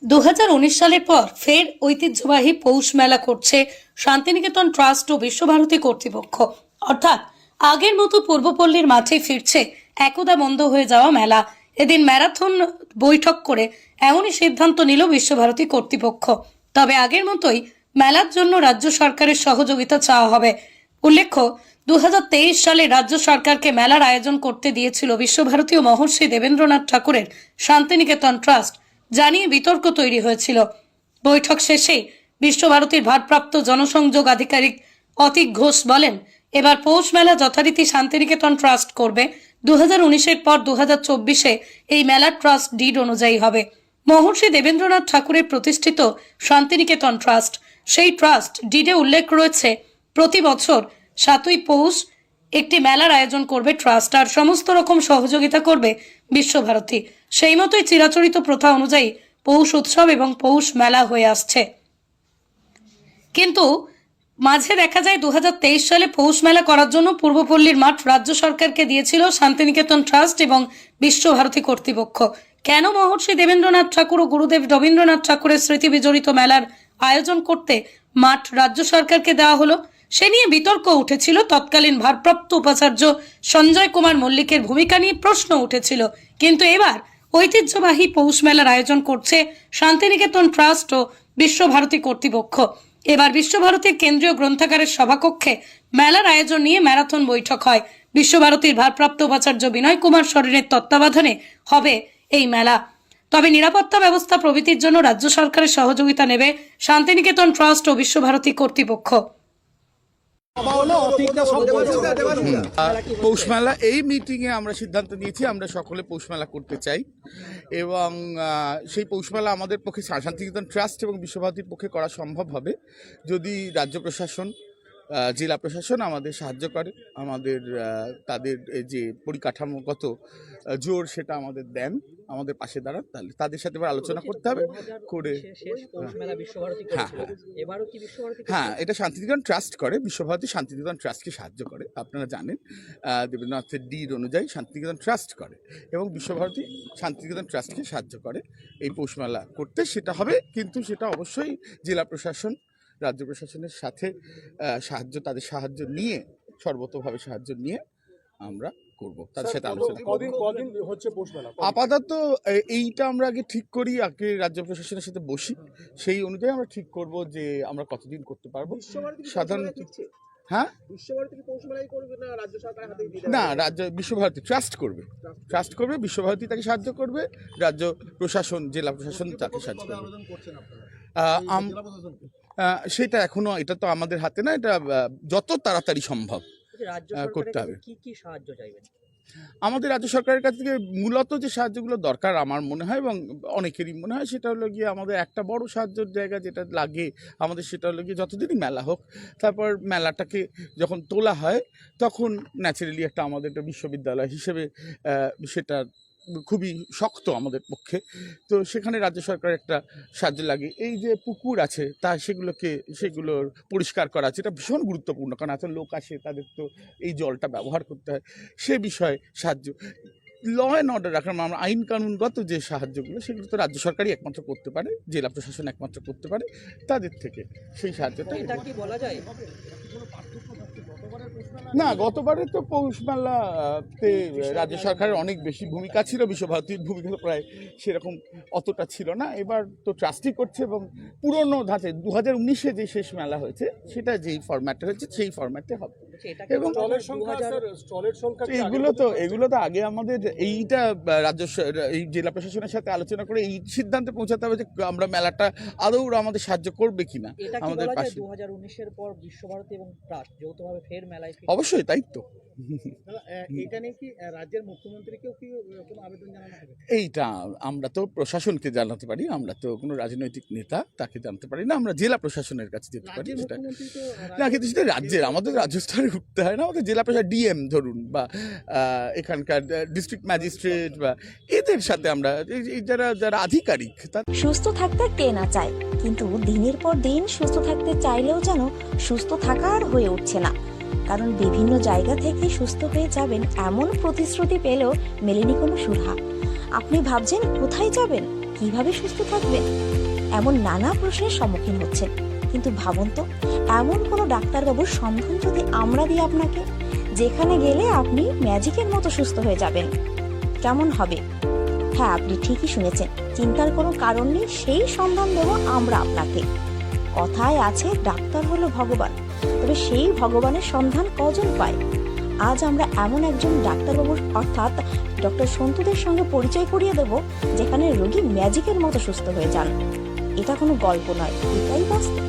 2019 সালের পর ফের ঐতিহ্যবাহী পৌষ মেলা করছে শান্তিনিকেতন ট্রাস্ট ও বিশ্বভারতী কর্তৃপক্ষ। অর্থাৎ আগের মতো পূর্বপল্লীর মাঠে ফিরছে একদা বন্ধ হয়ে যাওয়া মেলা। এদিন ম্যারাথন বৈঠক করে এমনই সিদ্ধান্ত নিল বিশ্বভারতী কর্তৃপক্ষ। তবে আগের মতোই মেলার জন্য রাজ্য সরকারের সহযোগিতা চাওয়া হবে। উল্লেখ্য, 2023 সালে রাজ্য সরকারকে মেলার আয়োজন করতে দিয়েছিল বিশ্বভারতী ও মহর্ষি দেবেন্দ্রনাথ ঠাকুরের শান্তিনিকেতন ট্রাস্ট, জানিয়ে বিতর্ক তৈরি হয়েছিল। বৈঠক শেষে বিশ্বভারতীর ভারপ্রাপ্ত জনসংযোগ আধিকারিক অতীক ঘোষ বলেন, এবার পৌষ মেলা যথারীতি শান্তিনিকেতন ট্রাস্ট করবে। 2019-এর পর 2024-এ এই মেলার ট্রাস্ট ডিড অনুযায়ী হবে। মহর্ষি দেবেন্দ্রনাথ ঠাকুরের প্রতিষ্ঠিত শান্তিনিকেতন ট্রাস্ট, সেই ট্রাস্ট ডিডে উল্লেখ রয়েছে প্রতি বছর 7ই পৌষ একটি মেলার আয়োজন করবে ট্রাস্ট, আর সমস্ত রকম সহযোগিতা করবে বিশ্বভারতী। সেই মতোই চিরাচরিত প্রথা অনুযায়ী পৌষ উৎসব এবং পৌষ মেলা হয়ে আসছে। কিন্তু মাঝে দেখা যায় 2023 সালে পৌষ মেলা করার জন্য পূর্বপল্লীর মাঠ রাজ্য সরকারকে দিয়েছিল শান্তিনিকেতন ট্রাস্ট এবং বিশ্বভারতী কর্তৃপক্ষ। কেন মহর্ষি দেবেন্দ্রনাথ ঠাকুর ও গুরুদেব রবীন্দ্রনাথ ঠাকুরের স্মৃতি বিজড়িত মেলার আয়োজন করতে মাঠ রাজ্য সরকারকে দেওয়া হলো, সে নিয়ে বিতর্ক উঠেছিল। তৎকালীন ভারপ্রাপ্ত উপাচার্য সঞ্জয় কুমার মল্লিকের ভূমিকা নিয়ে প্রশ্ন উঠেছিল। কিন্তু এবার ঐতিহ্যবাহী পৌষ মেলার আয়োজন করছে শান্তিনিকেতন ট্রাস্ট ও বিশ্বভারতী কর্তৃপক্ষ। এবার বিশ্বভারতীর কেন্দ্রীয় গ্রন্থাগারের সভাকক্ষে মেলার আয়োজন নিয়ে ম্যারাথন বৈঠক হয়। বিশ্বভারতীর ভারপ্রাপ্ত উপাচার্য বিনয় কুমার সরেনের তত্ত্বাবধানে হবে এই মেলা। তবে নিরাপত্তা ব্যবস্থা প্রভৃতির জন্য রাজ্য সরকারের সহযোগিতা নেবে শান্তিনিকেতন ট্রাস্ট ও বিশ্বভারতী কর্তৃপক্ষ। পৌষ মেলা এই মিটিংয়ে আমরা সিদ্ধান্ত নিয়েছি আমরা সকলে পৌষ মেলা করতে চাই, এবং সেই পৌষ মেলা আমাদের পক্ষে শান্তিনিকেতন ট্রাস্ট এবং বিশ্বভারতীর পক্ষে করা সম্ভব হবে যদি রাজ্য প্রশাসন, জেলা প্রশাসন আমাদের সাহায্য করে, আমাদের তাদের যে পরিকাঠামোগত জোর সেটা আমাদের দেন, আমাদের পাশে দাঁড়ান। তাহলে তাদের সাথে এবার আলোচনা করতে হবে করে। হ্যাঁ, এটা শান্তিনিকেতন ট্রাস্ট করে, বিশ্বভারতী শান্তিনিকেতন ট্রাস্টকে সাহায্য করে। আপনারা জানেন দেবেন্দ্রনাথের ডিড অনুযায়ী শান্তিনিকেতন ট্রাস্ট করে এবং বিশ্বভারতী শান্তিনিকেতন ট্রাস্টকে সাহায্য করে এই পৌষ মেলা করতে। সেটা হবে, কিন্তু সেটা অবশ্যই জেলা প্রশাসন, রাজ্য প্রশাসনের সাথে তাদের সাহায্য নিয়ে, সর্বতভাবে সাহায্য নিয়ে আমরা করব, তাদের সাথে আলোচনা করব। আপাতত এইটা আমরা আগে ঠিক করি, আগে রাজ্য প্রশাসনের সাথে বসি, সেই অনুযায়ী আমরা ঠিক করব যে আমরা কতদিন করতে পারবো। সাধারণত হ্যাঁ, না, রাজ্য বিশ্বভারতী ট্রাস্ট করবে, বিশ্বভারতী তাকে সাহায্য করবে, রাজ্য প্রশাসন, জেলা প্রশাসন তাকে সাহায্য করবে। সেটা এখনো, এটা তো আমাদের হাতে না, এটা যত তাড়াতাড়ি সম্ভব করতে হবে। আমাদের রাজ্য সরকারের কাছ থেকে মূলত যে সাহায্যগুলো দরকার আমার মনে হয় এবং অনেকেরই মনে হয়, সেটা হলো গিয়ে আমাদের একটা বড় সাহায্যের জায়গা যেটা লাগে আমাদের, সেটা হলো গিয়ে যতদিনই মেলা হোক, তারপর মেলাটাকে যখন তোলা হয় তখন ন্যাচারালি একটা আমাদের একটা বিশ্ববিদ্যালয় হিসেবে সেটা খুবই শক্ত আমাদের পক্ষে, তো সেখানে রাজ্য সরকারের একটা সাহায্য লাগে। এই যে পুকুর আছে সেগুলোর পরিষ্কার করা আছে, এটা ভীষণ গুরুত্বপূর্ণ, কারণ এত লোক আসে, তাদের তো এই জলটা ব্যবহার করতে হয়, সে বিষয়ে সাহায্য। ল অ্যান্ড অর্ডার রাখার আমরা আইন কানুনগত যে সাহায্যগুলো, সেগুলো তো রাজ্য সরকারই একমাত্র করতে পারে, জেলা প্রশাসন একমাত্র করতে পারে, তাদের থেকে সেই সাহায্যটা। এটা কি বলা যায় না, গতবারে তো পৌষ মেলাতে রাজ্য সরকারের অনেক বেশি ভূমিকা ছিল, বিশ্বভারতীর ভূমিকা প্রায় সেরকম অতটা ছিল না। এবার তো ট্রাস্টই করছে এবং পুরনো ধাঁচে 2019-এ যে শেষ মেলা হয়েছে সেটা যেই ফরম্যাটে হয়েছে সেই ফরম্যাটে হবে। এবং এগুলো তো আগে আমাদের এইটা এই জেলা প্রশাসনের সাথে আলোচনা করে এই সিদ্ধান্তে পৌঁছাতে হবে যে আমরা মেলাটা আদৌ আমাদের সাহায্য করবে কিনা আমাদের পাশে। 2019-এর পর বিশ্বভারতী এবং ট্রাস্ট যৌথভাবে ফের মেলায় অবশ্যই তাই তো। এটা নিয়ে কি রাজ্যের মুখ্যমন্ত্রীকেও কি কোনো আবেদন জানানো হবে? এইটা আমরা তো প্রশাসনকে জানাতে পারি, আমরা তো কোনো রাজনৈতিক নেতা তাকে জানতে পারি না, আমরা জেলা প্রশাসনের কাছে যেতে পারি। সেটা না, কিন্তু সেটা রাজ্যের, আমাদের রাজ্য স্তরে উঠতে হয় না, আমাদের জেলা প্রশাসন, ডিএম ধরুন, বা এখানকার ডিস্ট্রিক্ট ম্যাজিস্ট্রেট, বা এদের সাথে আমরা যারা আধিকারিক। সুস্থ থাকতে কে না চায়, কিন্তু দিনের পর দিন সুস্থ থাকতে চাইলেও যেন সুস্থ থাকা আর হয়ে উঠছে না। কারণ বিভিন্ন জায়গা থেকে সুস্থ হয়ে যাবেন এমন প্রতিশ্রুতি পেলেও মেলেনি কোনো সুরাহা। আপনি ভাবছেন কোথায় যাবেন, কিভাবে সুস্থ থাকবেন? এমন নানা প্রশ্নের সম্মুখীন হচ্ছেন। কিন্তু ভাবুন তো, এমন কোনো ডাক্তারবাবুর সন্ধান যদি আমরা দিই আপনাকে, যেখানে গেলে আপনি ম্যাজিকের মতো সুস্থ হয়ে যাবেন, কেমন হবে? হ্যাঁ, আপনি ঠিকই শুনেছেন, চিন্তার কোনো কারণ নেই, সেই সন্ধান দেব আমরা আপনাকে। কথায় আছে ডাক্তার হলো ভগবান, তবে সেই ভগবানের সন্ধান কজন পায়? আজ আমরা এমন একজন ডাক্তারবাবুর অর্থাৎ ডক্টর সন্তুদের সঙ্গে পরিচয় করিয়ে দেব, যেখানে রোগী ম্যাজিকের মতো সুস্থ হয়ে যান। এটা কোনো গল্প নয়, এটাই বাস্তব।